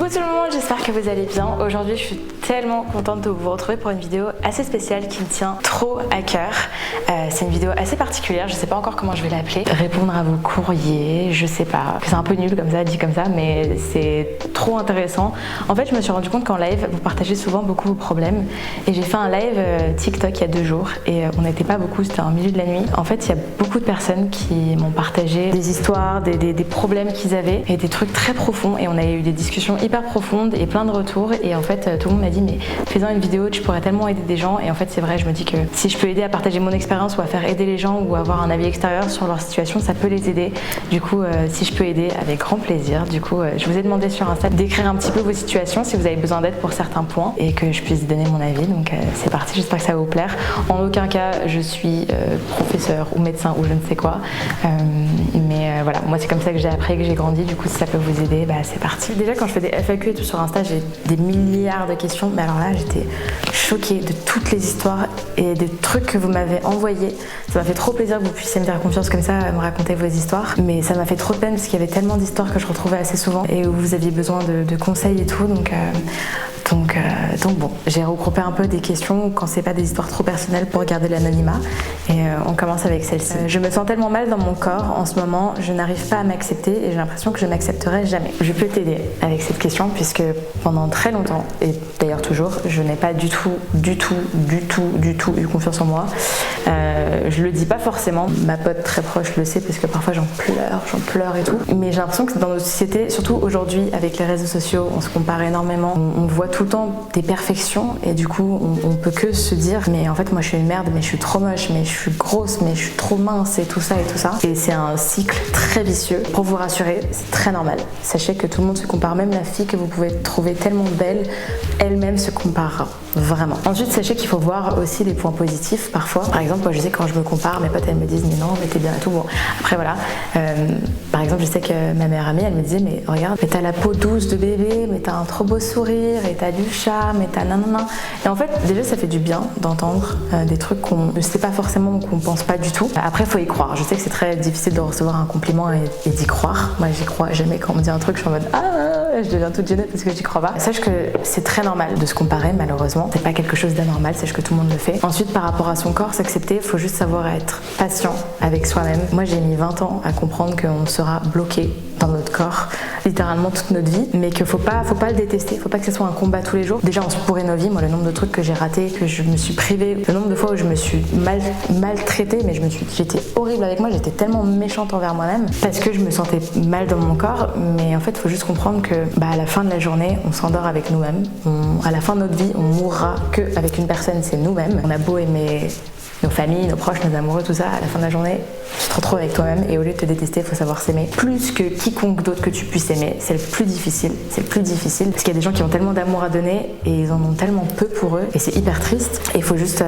Coucou tout le monde, j'espère que vous allez bien. Aujourd'hui je suis tellement contente de vous retrouver pour une vidéo assez spéciale qui me tient trop à cœur. C'est une vidéo assez particulière, je sais pas encore comment je vais l'appeler. Répondre à vos courriers, je sais pas. C'est un peu nul comme ça, dit comme ça, mais c'est trop intéressant. En fait je me suis rendu compte qu'en live vous partagez souvent beaucoup vos problèmes et j'ai fait un live TikTok il y a 2 jours et on n'était pas beaucoup, c'était en milieu de la nuit. En fait il y a beaucoup de personnes qui m'ont partagé des histoires, des problèmes qu'ils avaient et des trucs très profonds et on a eu des discussions hyper profondes et plein de retours et en fait tout le monde m'a dit mais fais-en une vidéo, tu pourrais tellement aider des gens. Et en fait c'est vrai, je me dis que si je peux aider à partager mon expérience ou à faire aider les gens ou avoir un avis extérieur sur leur situation, ça peut les aider. Du coup si je peux aider, avec grand plaisir. Du coup je vous ai demandé sur Insta d'écrire un petit peu vos situations si vous avez besoin d'aide pour certains points et que je puisse donner mon avis. Donc c'est parti, j'espère que ça va vous plaire. En aucun cas je suis professeur ou médecin ou je ne sais quoi, mais voilà, moi c'est comme ça que j'ai appris, que j'ai grandi. Du coup si ça peut vous aider, bah c'est parti. Déjà quand je fais des FAQ et tout sur Insta, j'ai des milliards de questions, mais alors là j'étais choquée de toutes les histoires et des trucs que vous m'avez envoyés. Ça m'a fait trop plaisir que vous puissiez me faire confiance comme ça, me raconter vos histoires, mais ça m'a fait trop de peine parce qu'il y avait tellement d'histoires que je retrouvais assez souvent et où vous aviez besoin de conseils et tout, donc bon, j'ai regroupé un peu des questions quand c'est pas des histoires trop personnelles pour garder l'anonymat et on commence avec celle-ci. Je me sens tellement mal dans mon corps en ce moment, je n'arrive pas à m'accepter et j'ai l'impression que je m'accepterai jamais. Je peux t'aider avec cette question puisque pendant très longtemps, et d'ailleurs toujours, je n'ai pas du tout eu confiance en moi. Je le dis pas forcément, ma pote très proche le sait parce que parfois j'en pleure et tout, mais j'ai l'impression que dans notre société, surtout aujourd'hui avec les réseaux sociaux, on se compare énormément, on voit tout le temps des perfections et du coup on peut que se dire mais en fait moi je suis une merde, mais je suis trop moche, mais je suis grosse, mais je suis trop mince et tout ça et c'est un cycle très vicieux. Pour vous rassurer, c'est très normal, sachez que tout le monde se compare, même la fille que vous pouvez trouver tellement belle, elle-même se comparera vraiment. Ensuite sachez qu'il faut voir aussi les points positifs parfois. Par exemple moi je sais quand je me compare, mes potes elles me disent mais non mais t'es bien et tout. Bon après voilà, par exemple je sais que ma meilleure amie elle me disait mais regarde, mais t'as la peau douce de bébé, mais t'as un trop beau sourire et t'as du charme et t'as nanana. Et en fait déjà ça fait du bien d'entendre des trucs qu'on ne sait pas forcément ou qu'on pense pas du tout. Après faut y croire, je sais que c'est très difficile de recevoir un compliment et d'y croire. Moi j'y crois jamais, quand on me dit un truc je suis en mode ah je deviens toute gênée parce que j'y crois pas. Sache que c'est très normal de se comparer, malheureusement c'est pas quelque chose d'anormal, sache que tout le monde le fait. Ensuite par rapport à son corps, s'accepter, faut juste savoir être patient avec soi-même. Moi j'ai mis 20 ans à comprendre qu'on sera bloqué dans notre corps littéralement toute notre vie, mais qu'il faut pas le détester, faut pas que ce soit un combat tous les jours. Déjà on se pourrit nos vies, moi le nombre de trucs que j'ai ratés, que je me suis privée, le nombre de fois où je me suis maltraitée, mais j'étais horrible avec moi, j'étais tellement méchante envers moi-même parce que je me sentais mal dans mon corps. Mais en fait faut juste comprendre que à la fin de la journée on s'endort avec nous-mêmes, à la fin de notre vie on mourra que avec une personne, c'est nous-mêmes. On a beau aimer nos familles, nos proches, nos amoureux, tout ça, à la fin de la journée, tu te retrouves avec toi-même et au lieu de te détester, il faut savoir s'aimer. Plus que quiconque d'autre que tu puisses aimer, c'est le plus difficile. C'est le plus difficile parce qu'il y a des gens qui ont tellement d'amour à donner et ils en ont tellement peu pour eux et c'est hyper triste. Et il faut juste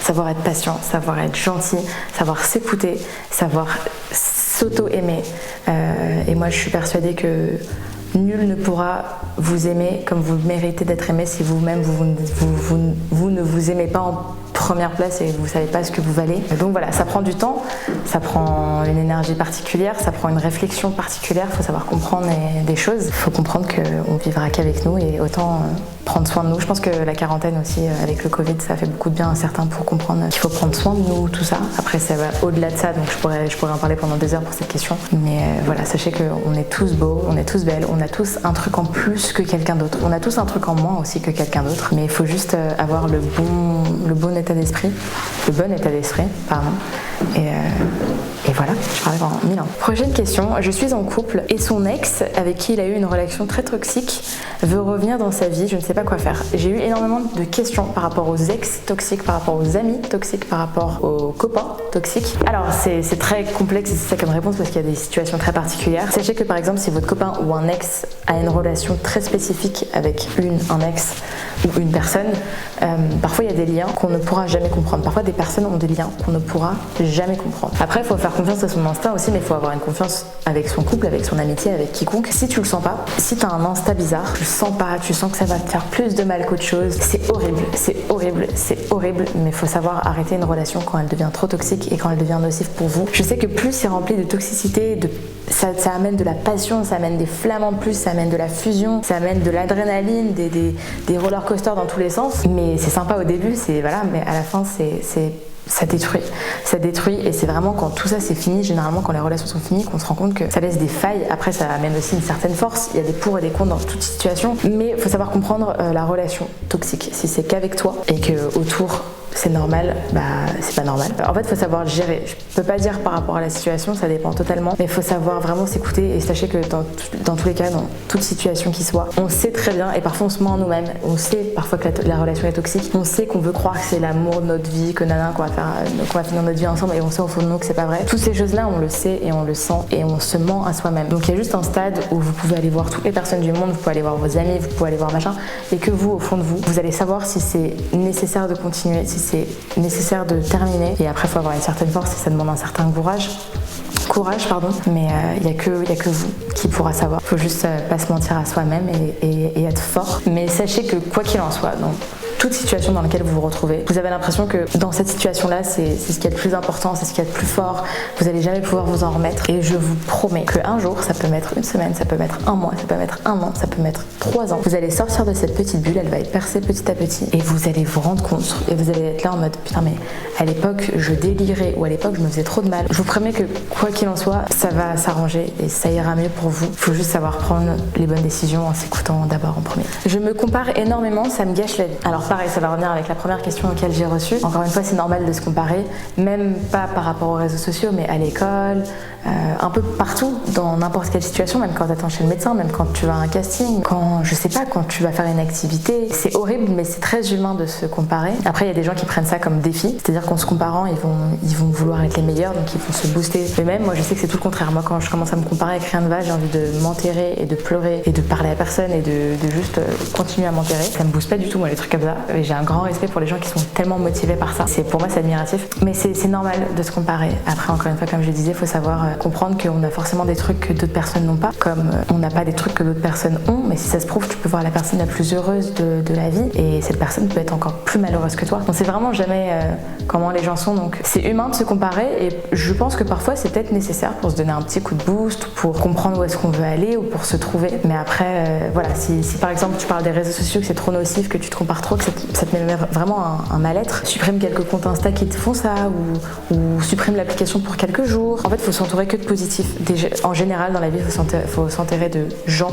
savoir être patient, savoir être gentil, savoir s'écouter, savoir s'auto-aimer. Et moi, je suis persuadée que nul ne pourra vous aimer comme vous méritez d'être aimé si vous-même vous ne vous aimez pas en première place et vous savez pas ce que vous valez. Donc voilà, ça prend du temps, ça prend une énergie particulière, ça prend une réflexion particulière, il faut savoir comprendre des choses. Il faut comprendre qu'on vivra qu'avec nous et autant prendre soin de nous. Je pense que la quarantaine aussi, avec le Covid, ça a fait beaucoup de bien à certains pour comprendre qu'il faut prendre soin de nous, tout ça. Après ça va au-delà de ça, donc je pourrais en parler pendant 2 heures pour cette question. Mais voilà, sachez qu'on est tous beaux, on est tous belles, on a tous un truc en plus que quelqu'un d'autre. On a tous un truc en moins aussi que quelqu'un d'autre. Mais il faut juste avoir le bon état d'esprit, pardon. Et voilà, je parlais pendant 1000 ans. Prochaine question, je suis en couple et son ex, avec qui il a eu une relation très toxique, veut revenir dans sa vie, je ne sais pas quoi faire. J'ai eu énormément de questions par rapport aux ex toxiques, par rapport aux amis toxiques, par rapport aux copains toxiques. Alors c'est très complexe, c'est ça comme réponse parce qu'il y a des situations très particulières. Sachez que par exemple si votre copain ou un ex a une relation très spécifique avec un ex ou une personne, parfois il y a des liens qu'on ne pourra jamais comprendre. Parfois des personnes ont des liens qu'on ne pourra jamais comprendre. Après il faut faire confiance à son instinct aussi, mais il faut avoir une confiance avec son couple, avec son amitié, avec quiconque. Si tu le sens pas, si tu as un instinct bizarre, tu le sens pas, tu sens que ça va te faire plus de mal qu'autre chose, c'est horrible, mais il faut savoir arrêter une relation quand elle devient trop toxique et quand elle devient nocive pour vous. Je sais que plus c'est rempli de toxicité, de ça amène de la passion, ça amène des flammes en plus, ça amène de la fusion, ça amène de l'adrénaline, des roller coasters dans tous les sens. Mais c'est sympa au début, voilà, mais à la fin ça détruit et c'est vraiment quand tout ça c'est fini, généralement quand les relations sont finies, qu'on se rend compte que ça laisse des failles. Après ça amène aussi une certaine force, il y a des pour et des contre dans toute situation, mais il faut savoir comprendre la relation toxique. Si c'est qu'avec toi et que autour c'est normal, c'est pas normal. En fait, il faut savoir le gérer. Je peux pas dire par rapport à la situation, ça dépend totalement, mais il faut savoir vraiment s'écouter et sachez que dans tous les cas, dans toute situation qui soit, on sait très bien et parfois on se ment en nous-mêmes. On sait parfois que la relation est toxique. On sait qu'on veut croire que c'est l'amour de notre vie, que qu'on va finir notre vie ensemble et on sait au fond de nous que c'est pas vrai. Toutes ces choses-là, on le sait et on le sent et on se ment à soi-même. Donc il y a juste un stade où vous pouvez aller voir toutes les personnes du monde, vous pouvez aller voir vos amis, vous pouvez aller voir machin, et que vous, au fond de vous, vous allez savoir si c'est nécessaire de continuer, si c'est nécessaire de terminer. Et après, il faut avoir une certaine force et ça demande un certain courage, mais il n'y a que vous qui pourra savoir. Il faut juste pas se mentir à soi-même et être fort. Mais sachez que quoi qu'il en soit, donc toute situation dans laquelle vous vous retrouvez, vous avez l'impression que dans cette situation-là, c'est ce qu'il y a de plus important, c'est ce qu'il y a de plus fort, vous n'allez jamais pouvoir vous en remettre. Et je vous promets qu'un jour, ça peut mettre une semaine, ça peut mettre un mois, ça peut mettre un an, ça peut mettre 3 ans. Vous allez sortir de cette petite bulle, elle va être percée petit à petit, et vous allez vous rendre compte, et vous allez être là en mode, putain mais à l'époque, je délirais, ou à l'époque, je me faisais trop de mal. Je vous promets que quoi qu'il en soit, ça va s'arranger, et ça ira mieux pour vous. Il faut juste savoir prendre les bonnes décisions en s'écoutant d'abord en premier. Je me compare énormément, ça me gâche la vie. Alors pareil, ça va revenir avec la première question auquel j'ai reçu. Encore une fois, c'est normal de se comparer, même pas par rapport aux réseaux sociaux, mais à l'école, un peu partout, dans n'importe quelle situation, même quand tu attends chez le médecin, même quand tu vas à un casting, quand tu vas faire une activité. C'est horrible, mais c'est très humain de se comparer. Après, il y a des gens qui prennent ça comme défi, c'est-à-dire qu'en se comparant, ils vont vouloir être les meilleurs, donc ils vont se booster eux-mêmes. Moi, je sais que c'est tout le contraire. Moi, quand je commence à me comparer avec rien ne va, j'ai envie de m'enterrer et de pleurer et de parler à personne et de juste continuer à m'enterrer. Ça me booste pas du tout, moi, les trucs comme ça. Et j'ai un grand respect pour les gens qui sont tellement motivés par ça. Pour moi, c'est admiratif. Mais c'est normal de se comparer. Après, encore une fois, comme je le disais, il faut savoir comprendre qu'on a forcément des trucs que d'autres personnes n'ont pas, comme on n'a pas des trucs que d'autres personnes ont, mais si ça se prouve, tu peux voir la personne la plus heureuse de la vie et cette personne peut être encore plus malheureuse que toi. On sait vraiment jamais comment les gens sont, donc c'est humain de se comparer et je pense que parfois c'est peut-être nécessaire pour se donner un petit coup de boost, pour comprendre où est-ce qu'on veut aller ou pour se trouver. Mais après, voilà, si par exemple tu parles des réseaux sociaux, que c'est trop nocif, que tu te compares trop, que ça te met vraiment un mal-être, supprime quelques comptes Insta qui te font ça ou supprime l'application pour quelques jours. En fait, il faut s'entourer que de positifs. En général, dans la vie, il faut s'enterrer de gens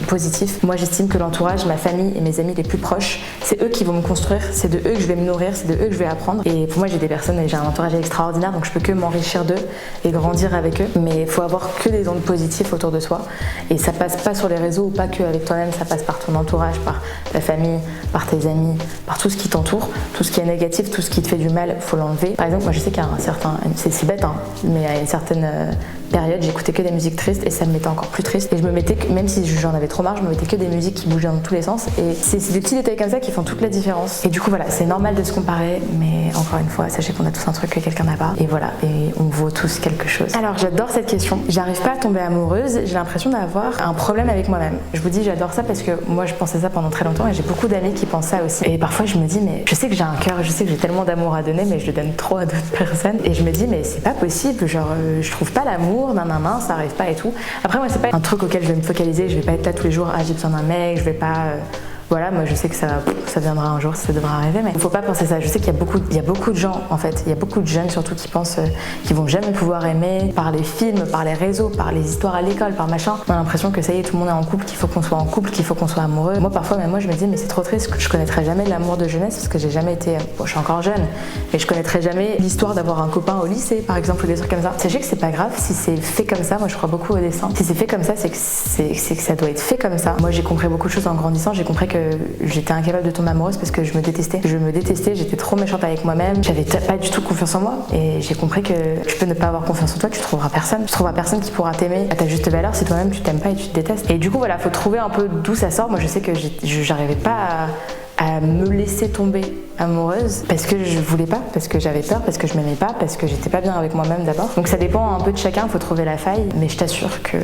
positifs. Moi, j'estime que l'entourage, ma famille et mes amis les plus proches, c'est eux qui vont me construire, c'est de eux que je vais me nourrir, c'est de eux que je vais apprendre. Et pour moi, j'ai des personnes et j'ai un entourage extraordinaire, donc je peux que m'enrichir d'eux et grandir avec eux. Mais il faut avoir que des ondes positives autour de soi. Et ça passe pas sur les réseaux ou pas que avec toi-même, ça passe par ton entourage, par ta famille, par tes amis, par tout ce qui t'entoure. Tout ce qui est négatif, tout ce qui te fait du mal, faut l'enlever. Par exemple, moi, je sais qu'à c'est bête, hein, mais à une certaine période, j'écoutais que des musiques tristes et ça me mettait encore plus triste. Et je me mettais, même si j'en avais trop marre, je me mettais que des musiques qui bougeaient dans tous les sens. Et c'est des petits détails comme ça qui font toute la différence. Et du coup, voilà, c'est normal de se comparer, mais encore une fois, sachez qu'on a tous un truc que quelqu'un n'a pas. Et voilà, et on vaut tous quelque chose. Alors, j'adore cette question. J'arrive pas à tomber amoureuse, j'ai l'impression d'avoir un problème avec moi-même. Je vous dis, j'adore ça parce que moi, je pensais ça pendant très longtemps et j'ai beaucoup d'amis qui pensent ça aussi. Et parfois, je me dis, mais je sais que j'ai un cœur, je sais que j'ai tellement d'amour à donner, mais je le donne trop à d'autres personnes. Et je me dis, mais c'est pas possible, genre, je trouve pas l'amour, ça arrive pas et tout. Après, moi, c'est pas un truc auquel je vais me focaliser, je vais pas être là tous les jours, j'ai besoin d'un mec, je vais pas. Voilà, moi je sais que ça viendra un jour, ça devra arriver, mais il faut pas penser ça. Je sais qu'il y a beaucoup de gens, en fait, il y a beaucoup de jeunes surtout qui pensent qu'ils vont jamais pouvoir aimer par les films, par les réseaux, par les histoires à l'école, par machin. On a l'impression que ça y est, tout le monde est en couple, qu'il faut qu'on soit en couple, qu'il faut qu'on soit amoureux. Moi parfois, même moi je me dis, mais c'est trop triste, je connaîtrai jamais l'amour de jeunesse parce que j'ai jamais été. Bon, je suis encore jeune, mais je connaîtrai jamais l'histoire d'avoir un copain au lycée, par exemple, ou des trucs comme ça. Sachez que c'est pas grave si c'est fait comme ça. Moi je crois beaucoup au destin. Si c'est fait comme ça, c'est que ça doit être fait comme ça. Moi j'ai compris beaucoup de choses en grandissant. J'ai compris que j'étais incapable de tomber amoureuse parce que je me détestais, j'étais trop méchante avec moi-même, j'avais pas du tout confiance en moi et j'ai compris que tu peux ne pas avoir confiance en toi, tu trouveras personne qui pourra t'aimer à ta juste valeur si toi-même tu t'aimes pas et tu te détestes. Et du coup voilà, faut trouver un peu d'où ça sort. Moi je sais que j'arrivais pas à me laisser tomber amoureuse parce que je voulais pas, parce que j'avais peur, parce que je m'aimais pas, parce que j'étais pas bien avec moi-même d'abord. Donc ça dépend un peu de chacun, faut trouver la faille, mais je t'assure que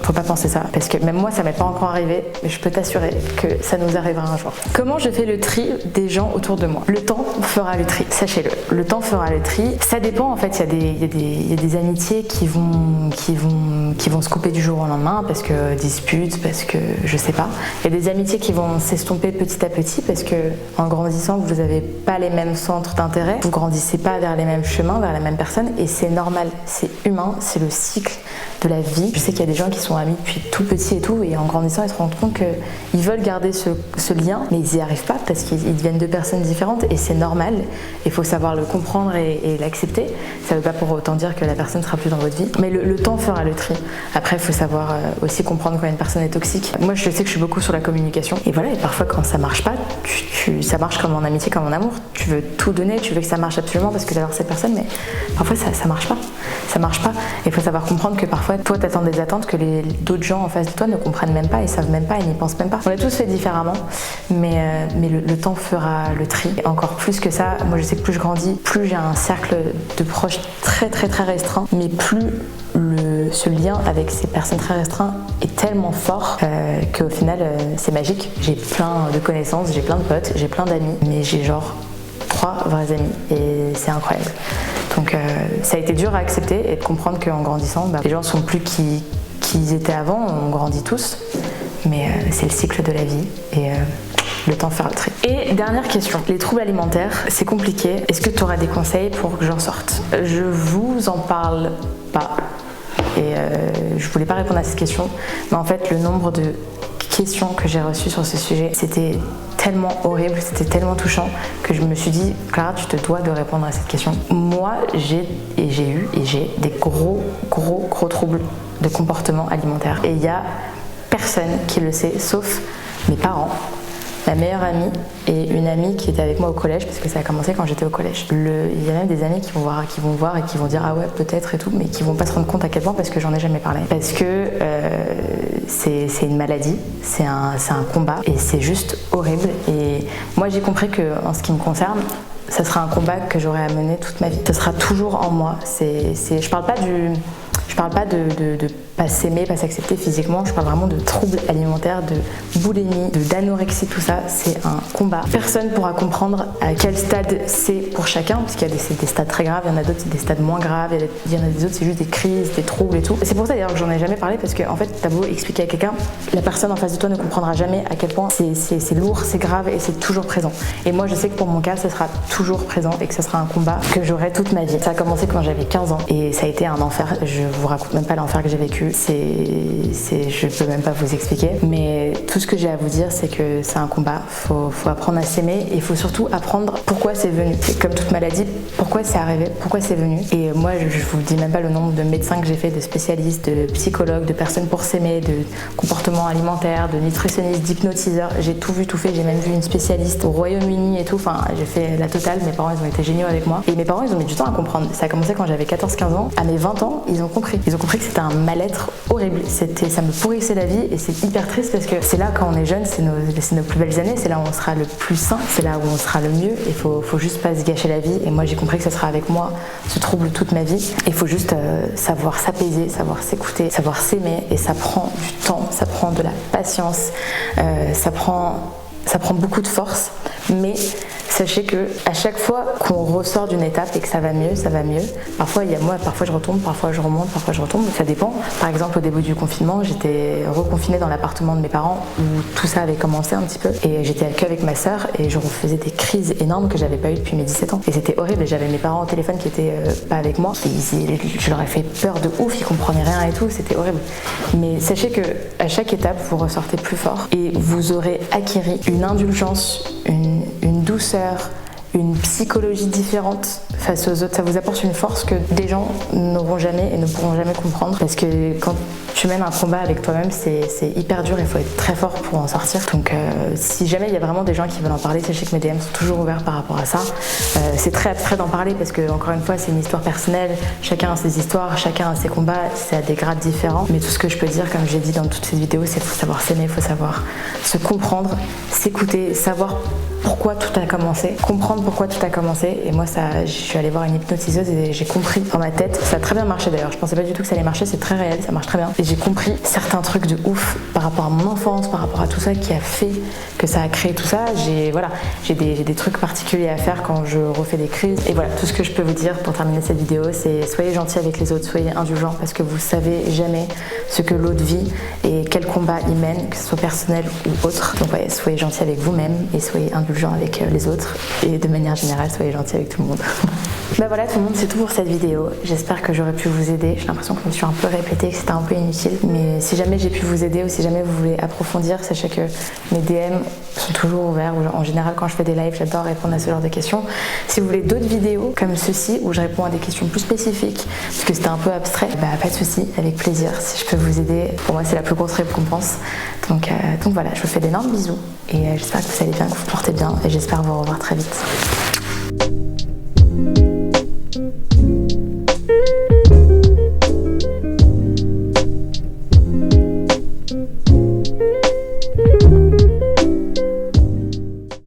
faut pas penser ça, parce que même moi ça m'est pas encore arrivé, mais je peux t'assurer que ça nous arrivera un jour. Comment je fais le tri des gens autour de moi? Le temps fera le tri, sachez-le. Le temps fera le tri. Ça dépend en fait, il y a des amitiés qui vont se couper du jour au lendemain parce que disputes, parce que je sais pas. Il y a des amitiés qui vont s'estomper petit à petit parce que en grandissant vous avez pas les mêmes centres d'intérêt, vous grandissez pas vers les mêmes chemins, vers la même personne, et c'est normal, c'est humain, c'est le cycle de la vie. Je sais qu'il y a des gens qui sont amis depuis tout petit et tout, et en grandissant ils se rendent compte qu'ils veulent garder ce lien, mais ils n'y arrivent pas parce qu'ils deviennent deux personnes différentes, et c'est normal. Il faut savoir le comprendre et l'accepter. Ça veut pas pour autant dire que la personne sera plus dans votre vie, mais le temps fera le tri. Après il faut savoir aussi comprendre quand une personne est toxique. Moi je sais que je suis beaucoup sur la communication, et voilà, et parfois quand ça marche pas, ça marche comme en amitié, comme en amour. Tu veux tout donner, tu veux que ça marche absolument parce que t'adores cette personne, mais parfois ça marche pas. Ça marche pas. Il faut savoir comprendre que parfois toi t'attends des attentes que d'autres gens en face de toi ne comprennent même pas, et savent même pas, et n'y pensent même pas. On a tous fait différemment, mais le temps fera le tri. Et encore plus que ça, moi je sais que plus je grandis, plus j'ai un cercle de proches très très très restreint, mais plus ce lien avec ces personnes très restreintes est tellement fort qu'au final c'est magique. J'ai plein de connaissances, j'ai plein de potes, j'ai plein d'amis, mais j'ai genre 3 vrais amis, et c'est incroyable. Donc ça a été dur à accepter et de comprendre qu'en grandissant, les gens sont plus qui ils étaient avant, on grandit tous, mais c'est le cycle de la vie, et le temps fera le tri. Et dernière question, les troubles alimentaires, c'est compliqué. Est-ce que tu auras des conseils pour que j'en sorte? Je vous en parle pas, et je voulais pas répondre à cette question, mais en fait le nombre de questions que j'ai reçues sur ce sujet, c'était tellement horrible, c'était tellement touchant que je me suis dit, Clara, tu te dois de répondre à cette question. Moi, j'ai des gros troubles de comportement alimentaire, et il y a personne qui le sait sauf mes parents, ma meilleure amie et une amie qui était avec moi au collège, parce que ça a commencé quand j'étais au collège. Il y a même des amis qui vont voir et qui vont dire ah ouais peut-être et tout, mais qui vont pas se rendre compte à quel point, parce que j'en ai jamais parlé. Parce que c'est une maladie, c'est un combat, et c'est juste horrible. Et moi j'ai compris que en ce qui me concerne, ça sera un combat que j'aurai à mener toute ma vie. Ça sera toujours en moi. Je parle pas de pas s'aimer, pas s'accepter physiquement, je parle vraiment de troubles alimentaires, de boulimie, d'anorexie, tout ça, c'est un combat. Personne pourra comprendre à quel stade c'est pour chacun, parce qu'il y a des stades très graves, il y en a d'autres, c'est des stades moins graves, il y en a des autres, c'est juste des crises, des troubles et tout. C'est pour ça d'ailleurs que j'en ai jamais parlé, parce que en fait, t'as beau expliquer à quelqu'un, la personne en face de toi ne comprendra jamais à quel point c'est lourd, c'est grave, et c'est toujours présent. Et moi, je sais que pour mon cas, ça sera toujours présent, et que ce sera un combat que j'aurai toute ma vie. Ça a commencé quand j'avais 15 ans, et ça a été un enfer. Je vous raconte même pas l'enfer que j'ai vécu. Je peux même pas vous expliquer, mais tout ce que j'ai à vous dire, c'est que c'est un combat. Faut apprendre à s'aimer, et il faut surtout apprendre pourquoi c'est venu. C'est comme toute maladie, pourquoi c'est arrivé, pourquoi c'est venu. Et moi, je vous dis même pas le nombre de médecins que j'ai fait, de spécialistes, de psychologues, de personnes pour s'aimer, de comportement alimentaire, de nutritionnistes, d'hypnotiseurs. J'ai tout vu, tout fait. J'ai même vu une spécialiste au Royaume-Uni et tout. Enfin, j'ai fait la totale. Mes parents, ils ont été géniaux avec moi. Et mes parents, ils ont mis du temps à comprendre. Ça a commencé quand j'avais 14-15 ans. À mes 20 ans, ils ont compris. Ils ont compris que c'était un mal-être horrible. Ça me pourrissait la vie, et c'est hyper triste parce que c'est là, quand on est jeune, c'est nos plus belles années, c'est là où on sera le plus sain, c'est là où on sera le mieux. Il faut juste pas se gâcher la vie, et moi j'ai compris que ça sera avec moi ce trouble toute ma vie. Il faut juste savoir s'apaiser, savoir s'écouter, savoir s'aimer, et ça prend du temps, ça prend de la patience, ça prend beaucoup de force, mais sachez que à chaque fois qu'on ressort d'une étape et que ça va mieux. Parfois je retombe, parfois je remonte, parfois je retombe, ça dépend. Par exemple, au début du confinement, j'étais reconfinée dans l'appartement de mes parents où tout ça avait commencé un petit peu, et j'étais avec ma sœur, et je refaisais des crises énormes que j'avais pas eues depuis mes 17 ans. Et c'était horrible, et j'avais mes parents au téléphone qui étaient pas avec moi, et je leur ai fait peur de ouf, ils comprenaient rien et tout, c'était horrible. Mais sachez que à chaque étape, vous ressortez plus fort, et vous aurez acquis une indulgence, une douceur, une psychologie différente face aux autres. Ça vous apporte une force que des gens n'auront jamais et ne pourront jamais comprendre. Parce que quand tu mènes un combat avec toi-même, c'est hyper dur, il faut être très fort pour en sortir. Donc si jamais il y a vraiment des gens qui veulent en parler, sachez que mes DM sont toujours ouverts par rapport à ça. C'est très abstrait d'en parler parce que, encore une fois, c'est une histoire personnelle. Chacun a ses histoires, chacun a ses combats, c'est à des grades différents. Mais tout ce que je peux dire, comme j'ai dit dans toutes ces vidéos, c'est qu'il faut savoir s'aimer, il faut savoir se comprendre, s'écouter, savoir pourquoi tout a commencé, comprendre pourquoi tout a commencé. Et moi, je suis allée voir une hypnotiseuse et j'ai compris dans ma tête. Ça a très bien marché d'ailleurs. Je pensais pas du tout que ça allait marcher, c'est très réel, ça marche très bien. Et j'ai compris certains trucs de ouf par rapport à mon enfance, par rapport à tout ça qui a fait que ça a créé tout ça. J'ai des trucs particuliers à faire quand je refais des crises. Et voilà, tout ce que je peux vous dire pour terminer cette vidéo, c'est soyez gentils avec les autres, soyez indulgents parce que vous savez jamais ce que l'autre vit et quel combat il mène, que ce soit personnel ou autre. Donc ouais, soyez gentils avec vous-même et soyez indulgents avec les autres. Et de manière générale, soyez gentils avec tout le monde. Bah voilà tout le monde, c'est tout pour cette vidéo. J'espère que j'aurais pu vous aider. J'ai l'impression que je me suis un peu répétée, que c'était un peu inutile. Mais si jamais j'ai pu vous aider ou si jamais vous voulez approfondir, sachez que mes DM sont toujours ouverts. En général, quand je fais des lives, j'adore répondre à ce genre de questions. Si vous voulez d'autres vidéos comme ceci, où je réponds à des questions plus spécifiques, parce que c'était un peu abstrait, bah pas de souci, avec plaisir. Si je peux vous aider, pour moi c'est la plus grosse récompense. Donc voilà, je vous fais d'énormes bisous. Et j'espère que vous allez bien, que vous vous portez bien. Et j'espère vous revoir très vite.